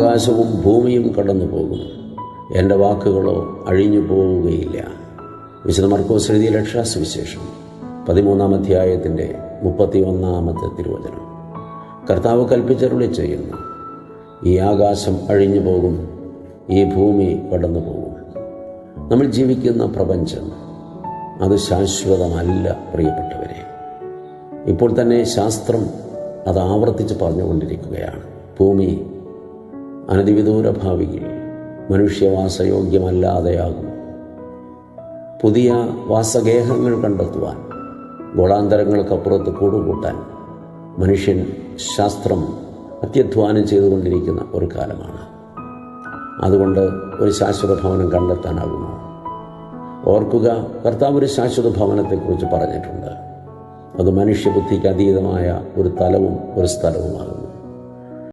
ആകാശവും ഭൂമിയും കടന്നു പോകും, എൻ്റെ വാക്കുകളോ അഴിഞ്ഞു പോവുകയില്ല. വിശുദ്ധ മർക്കോസ് എഴുതിയ രക്ഷാസുവിശേഷം 13-ാം അധ്യായത്തിൻ്റെ 31-ാമത്തെ തിരുവചനം. കർത്താവ് കൽപ്പിച്ചരുളി ചെയ്യുന്നു, ഈ ആകാശം അഴിഞ്ഞു പോകും, ഈ ഭൂമി കടന്നു പോകും. നമ്മൾ ജീവിക്കുന്ന പ്രപഞ്ചം അത് ശാശ്വതമല്ല പ്രിയപ്പെട്ടവരെ. ഇപ്പോൾ തന്നെ ശാസ്ത്രം അത് ആവർത്തിച്ച് പറഞ്ഞുകൊണ്ടിരിക്കുകയാണ്. ഭൂമി അനധിവിദൂര ഭാവിയിൽ മനുഷ്യവാസയോഗ്യമല്ലാതെയാകും. പുതിയ വാസഗേഹങ്ങൾ കണ്ടെത്തുവാൻ, ഗോളാന്തരങ്ങൾക്കപ്പുറത്ത് കൂടുകൂട്ടാൻ മനുഷ്യൻ ശാസ്ത്രം അത്യധ്വാനം ചെയ്തുകൊണ്ടിരിക്കുന്ന ഒരു കാലമാണ്. അതുകൊണ്ട് ഒരു ശാശ്വത ഭവനം കണ്ടെത്താനാകുമോ? ഓർക്കുക, കർത്താവ് ഒരു ശാശ്വത ഭവനത്തെക്കുറിച്ച് പറഞ്ഞിട്ടുണ്ട്. അത് മനുഷ്യബുദ്ധിക്ക് അതീതമായ ഒരു തലവും ഒരു സ്ഥലവുമാകും.